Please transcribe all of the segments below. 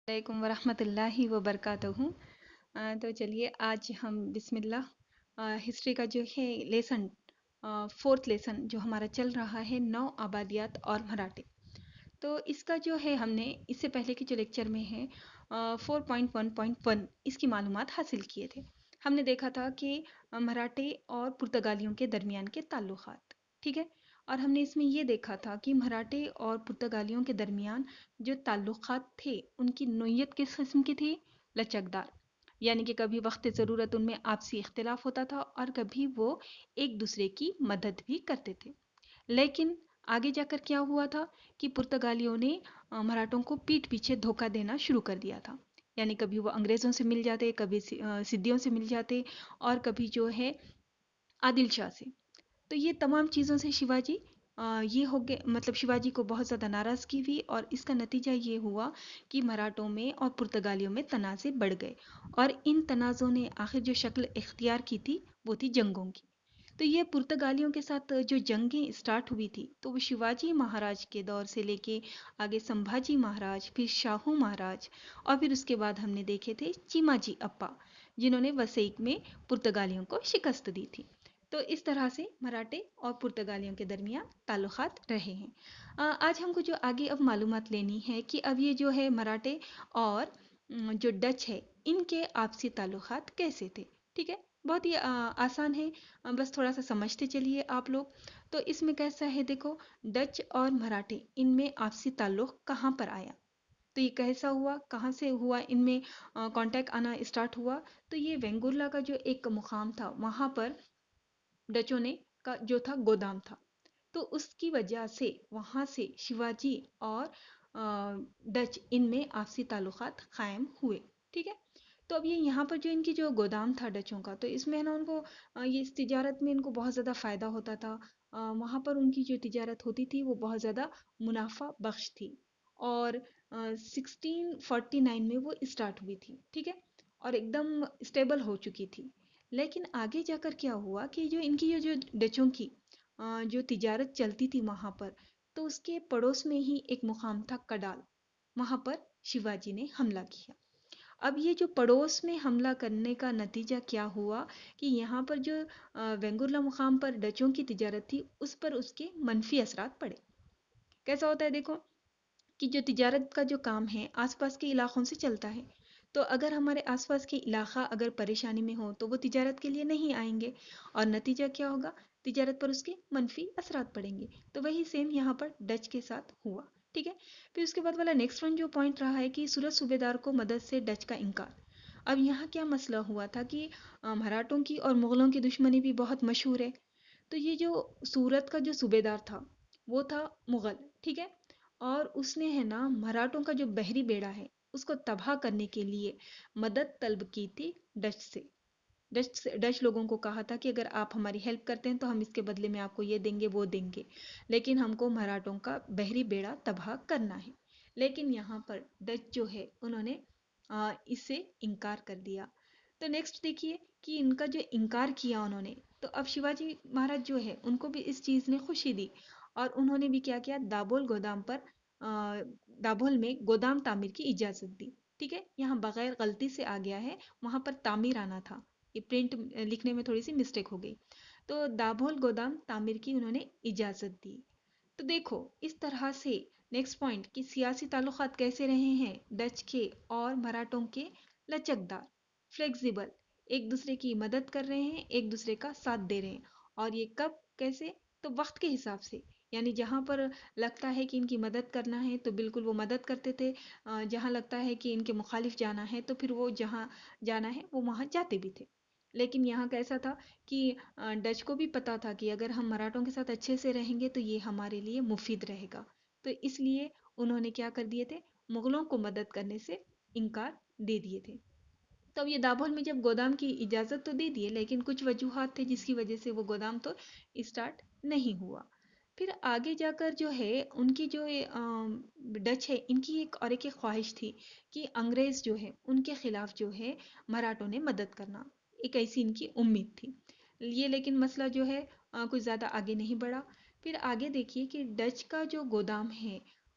علیکم ورحمۃ اللہ وبرکاتہ۔ تو چلیے آج ہم بسم اللہ ہسٹری کا جو ہے لیسن، فورتھ لیسن جو ہمارا چل رہا ہے نو آبادیات اور مراٹھے، تو اس کا جو ہے ہم نے اس سے پہلے کے جو لیکچر میں ہے 4.1.1 اس کی معلومات حاصل کیے تھے۔ ہم نے دیکھا تھا کہ مراٹھے اور پرتگالیوں کے درمیان کے تعلقات، ٹھیک ہے، اور ہم نے اس میں یہ دیکھا تھا کہ مراٹھے اور پرتگالیوں کے درمیان جو تعلقات تھے ان کی نوعیت کس قسم کی تھی؟ لچکدار، یعنی کہ کبھی وقت ضرورت ان میں آپسی اختلاف ہوتا تھا اور کبھی وہ ایک دوسرے کی مدد بھی کرتے تھے۔ لیکن آگے جا کر کیا ہوا تھا کہ پرتگالیوں نے مراٹھوں کو پیٹھ پیچھے دھوکہ دینا شروع کر دیا تھا، یعنی کبھی وہ انگریزوں سے مل جاتے، کبھی سدھیوں سے مل جاتے، اور کبھی جو ہے عادل شاہ سے۔ تو یہ تمام چیزوں سے شیواجی یہ ہو گئے، مطلب شیواجی کو بہت زیادہ ناراضگی ہوئی، اور اس کا نتیجہ یہ ہوا کہ مراٹھوں میں اور پرتگالیوں میں تنازع بڑھ گئے، اور ان تنازعوں نے آخر جو شکل اختیار کی تھی وہ تھی جنگوں کی۔ تو یہ پرتگالیوں کے ساتھ جو جنگیں اسٹارٹ ہوئی تھی تو وہ شیواجی مہاراج کے دور سے لے کے آگے سمبھاجی مہاراج، پھر شاہو مہاراج، اور پھر اس کے بعد ہم نے دیکھے تھے چیماجی اپا، جنہوں نے وسیق میں پرتگالیوں کو شکست دی تھی۔ تو اس طرح سے مراٹھے اور پرتگالیوں کے درمیان تعلقات رہے ہیں۔ آج ہم کو جو آگے اب معلومات لینی ہے کہ اب یہ جو ہے مراٹھے اور جو ڈچ ہے ان کے آپسی تعلقات کیسے تھے، ٹھیک ہے، بہت ہی آسان ہے، بس تھوڑا سا سمجھتے چلیے آپ لوگ۔ تو اس میں کیسا ہے دیکھو، ڈچ اور مراٹھے ان میں آپسی تعلق کہاں پر آیا، تو یہ کیسا ہوا، کہاں سے ہوا ان میں کانٹیکٹ آنا اسٹارٹ ہوا؟ تو یہ وینگورلا کا جو ایک مقام تھا وہاں پر ڈچوں نے کا جو تھا گودام تھا، تو اس کی وجہ سے وہاں سے شیواجی اور ڈچ ان میں آپسی تعلقات قائم ہوئے، ٹھیک ہے۔ تو اب یہ یہاں پر جو ان کی جو گودام تھا ڈچوں کا، تو اس میں نا ان کو یہ اس تجارت میں ان کو بہت زیادہ فائدہ ہوتا تھا، وہاں پر ان کی جو تجارت ہوتی تھی وہ بہت زیادہ منافع بخش تھی، اور 1649 میں وہ اسٹارٹ ہوئی تھی، ٹھیک ہے، اور ایک دم اسٹیبل ہو چکی تھی۔ لیکن آگے جا کر کیا ہوا کہ جو ان کی جو ڈچوں کی جو تجارت چلتی تھی وہاں پر، تو اس کے پڑوس میں ہی ایک مقام تھا کڈال، وہاں پر شیواجی نے حملہ کیا۔ اب یہ جو پڑوس میں حملہ کرنے کا نتیجہ کیا ہوا کہ یہاں پر جو وینگورلا مقام پر ڈچوں کی تجارت تھی اس پر اس کے منفی اثرات پڑے۔ کیسا ہوتا ہے دیکھو کہ جو تجارت کا جو کام ہے آس پاس کے علاقوں سے چلتا ہے، تو اگر ہمارے آس پاس کے علاقہ اگر پریشانی میں ہو تو وہ تجارت کے لیے نہیں آئیں گے، اور نتیجہ کیا ہوگا؟ تجارت پر اس کے منفی اثرات پڑیں گے۔ تو وہی سیم یہاں پر ڈچ کے ساتھ ہوا، ٹھیک ہے۔ پھر اس کے بعد والا نیکسٹ ون جو پوائنٹ رہا ہے کہ سورت صوبے دار کو مدد سے ڈچ کا انکار۔ اب یہاں کیا مسئلہ ہوا تھا کہ مراٹھوں کی اور مغلوں کی دشمنی بھی بہت مشہور ہے، تو یہ جو سورت کا جو صوبے دار تھا وہ تھا مغل، ٹھیک ہے، اور اس نے ہے نا مراٹھوں کا جو بحری بیڑا ہے اس کو تباہ کرنے کے لیے مدد طلب کی تھی ڈچ سے۔ ڈچ لوگوں کو کہا تھا کہ اگر آپ ہماری ہیلپ کرتے ہیں تو ہم اس کے بدلے میں آپ کو یہ دیں گے وہ دیں گے، لیکن ہم کو مراٹھوں کا بحری بیڑا تباہ کرنا ہے۔ لیکن یہاں پر ڈچ جو ہے انہوں نے اس سے انکار کر دیا۔ تو نیکسٹ دیکھیے کہ ان کا جو انکار کیا انہوں نے، تو اب شیواجی مہاراج جو ہے ان کو بھی اس چیز نے خوشی دی، اور انہوں نے بھی کیا کیا، دابول گودام پر دابول میں گودام تعمیر کی اجازت دی، ٹھیک ہے، یہاں بغیر غلطی سے آ گیا ہے، وہاں پر تعمیر آنا تھا، یہ پرنٹ لکھنے میں تھوڑی سی مسٹیک ہو گئی، تو دابول گودام تعمیر کی انہوں نے اجازت دی۔ تو دیکھو اس طرح سے نیکسٹ پوائنٹ کہ سیاسی تعلقات کیسے رہے ہیں ڈچ کے اور مراٹھوں کے؟ لچکدار، فلیکسیبل، ایک دوسرے کی مدد کر رہے ہیں، ایک دوسرے کا ساتھ دے رہے ہیں، اور یہ کب کیسے؟ تو وقت کے حساب سے، یعنی جہاں پر لگتا ہے کہ ان کی مدد کرنا ہے تو بالکل وہ مدد کرتے تھے، جہاں لگتا ہے کہ ان کے مخالف جانا ہے تو پھر وہ جہاں جانا ہے وہ وہاں جاتے بھی تھے۔ لیکن یہاں کیسا تھا کہ ڈچ کو بھی پتا تھا کہ اگر ہم مراٹھوں کے ساتھ اچھے سے رہیں گے تو یہ ہمارے لیے مفید رہے گا، تو اس لیے انہوں نے کیا کر دیے تھے، مغلوں کو مدد کرنے سے انکار دے دیے تھے۔ تو اب یہ دابول میں جب گودام کی اجازت تو دے دیے، لیکن کچھ وجوہات تھے جس کی وجہ سے وہ گودام تو اسٹارٹ نہیں ہوا۔ پھر آگے جا کر جو ہے ان کی جو ڈچ ہے ان کی ایک خواہش تھی کہ انگریز جو ہے ان کے خلاف جو ہے مراٹھوں نے مدد کرنا، ایک ایسی ان کی امید تھی یہ، لیکن مسئلہ جو ہے کچھ زیادہ آگے نہیں بڑھا۔ پھر آگے دیکھیے کہ ڈچ کا جو گودام ہے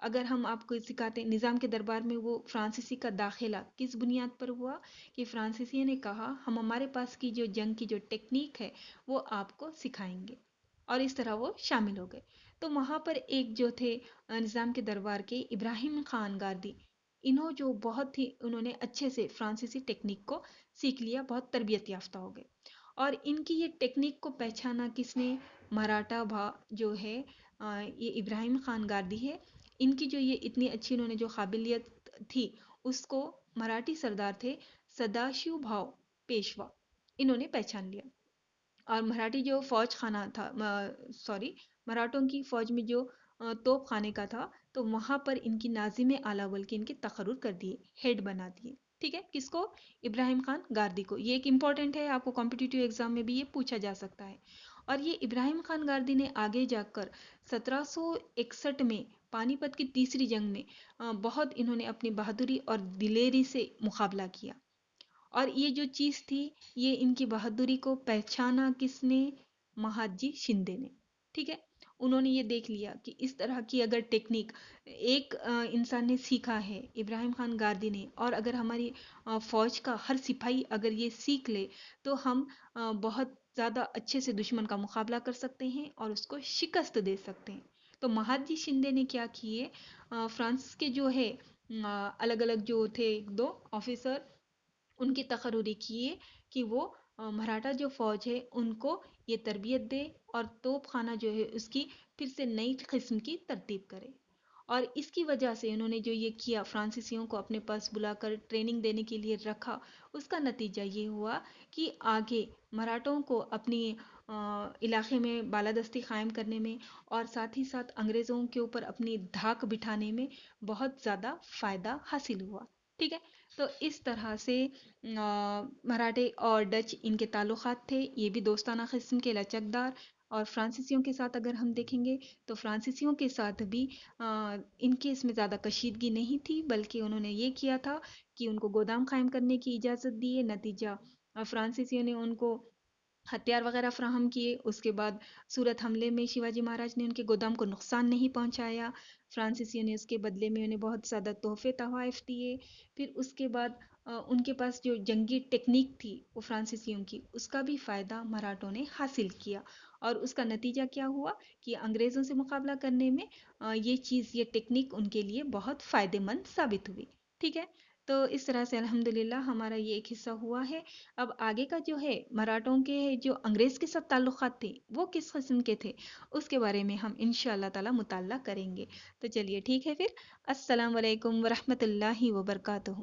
اگر ہم آپ کو سکھاتے ہیں نظام کے دربار میں وہ فرانسیسی کا داخلہ کس بنیاد پر ہوا کہ فرانسیسی نے کہا ہم ہمارے پاس کی جو جنگ کی جو ٹیکنیک ہے وہ آپ کو سکھائیں گے، اور اس طرح وہ شامل ہو گئے۔ تو وہاں پر ایک جو تھے نظام کے دربار کے ابراہیم خان گاردی، جو بہت ہی انہوں نے اچھے سے فرانسیسی ٹیکنیک کو سیکھ لیا، بہت تربیت یافتہ ہو گئے۔ اور ان کی یہ ٹیکنیک کو پہچانا کس نے؟ مراٹھا جو ہے یہ ابراہیم خان گاردی ہے، ان کی جو یہ اتنی اچھی انہوں نے جو قابلیت تھی اس کو مراٹھی سردار تھے سداشیو بھاؤ پیشوا، انہوں نے پہچان لیا۔ اور مراٹھی جو فوج خانہ تھا، سوری، مراٹھوں کی فوج میں جو توپ خانے کا تھا، تو وہاں پر ان کی ناظم اعلیٰ بول کے ان کے تقرر کر دیے، ہیڈ بنا دیے۔ ٹھیک ہے، کس کو؟ ابراہیم خان گاردی کو۔ یہ ایک امپورٹنٹ ہے، آپ کو کمپٹیٹیو ایگزام میں بھی یہ پوچھا جا سکتا ہے۔ اور یہ ابراہیم خان گاردی نے آگے جا کر 1761 میں پانی پت کی تیسری جنگ میں بہت انہوں نے اپنی بہادری اور دلیری سے مقابلہ کیا۔ اور یہ جو چیز تھی، یہ ان کی بہادری کو پہچانا کس نے؟ مہادجی شندے نے۔ ٹھیک ہے، انہوں نے یہ دیکھ لیا کہ اس طرح کی اگر ٹیکنیک ایک انسان نے سیکھا ہے، ابراہیم خان گاردی نے، اور اگر ہماری فوج کا ہر سپاہی اگر یہ سیکھ لے تو ہم بہت زیادہ اچھے سے دشمن کا مقابلہ کر سکتے ہیں اور اس کو شکست دے سکتے ہیں۔ تو مہادجی شندے نے کیا کیے؟ فرانس کے جو ہے الگ الگ جو تھے ایک دو آفیسر، ان کی تقرری کیے کہ وہ مراٹھا جو فوج ہے ان کو یہ تربیت دے اور توپ خانہ جو ہے اس کی پھر سے نئی قسم کی ترتیب کرے۔ اور اس کی وجہ سے انہوں نے جو یہ کیا، فرانسیسیوں کو اپنے پاس بلا کر ٹریننگ دینے کے لیے رکھا، اس کا نتیجہ یہ ہوا کہ آگے مراٹھوں کو اپنی علاقے میں بالادستی قائم کرنے میں اور ساتھ ہی ساتھ انگریزوں کے اوپر اپنی دھاک بٹھانے میں بہت زیادہ فائدہ حاصل ہوا۔ ٹھیک ہے، تو اس طرح سے مراٹھے اور ڈچ ان کے تعلقات تھے، یہ بھی دوستانہ قسم کے لچکدار۔ اور فرانسیسیوں کے ساتھ اگر ہم دیکھیں گے تو فرانسیسیوں کے ساتھ بھی ان کے اس میں زیادہ کشیدگی نہیں تھی، بلکہ انہوں نے یہ کیا تھا کہ ان کو گودام قائم کرنے کی اجازت دی ہے۔ نتیجہ فرانسیسیوں نے ان کو ہتھیار وغیرہ فراہم کیے، اس کے بعد صورت حملے میں شیواجی مہاراج نے ان کے گودام کو نقصان نہیں پہنچایا، فرانسیسیوں نے اس کے بدلے میں انہیں بہت زیادہ تحفے تحائف دیے۔ پھر اس کے بعد ان کے پاس جو جنگی ٹیکنیک تھی وہ فرانسیسیوں کی، اس کا بھی فائدہ مراٹھوں نے حاصل کیا، اور اس کا نتیجہ کیا ہوا کہ انگریزوں سے مقابلہ کرنے میں یہ چیز، یہ ٹیکنیک ان کے لیے بہت فائدے مند ثابت ہوئی۔ ٹھیک ہے، تو اس طرح سے الحمدللہ ہمارا یہ ایک حصہ ہوا ہے۔ اب آگے کا جو ہے مراٹھوں کے جو انگریز کے ساتھ تعلقات تھے وہ کس قسم کے تھے، اس کے بارے میں ہم انشاءاللہ تعالی مطالعہ کریں گے۔ تو چلیے ٹھیک ہے پھر، السلام علیکم ورحمۃ اللہ وبرکاتہ۔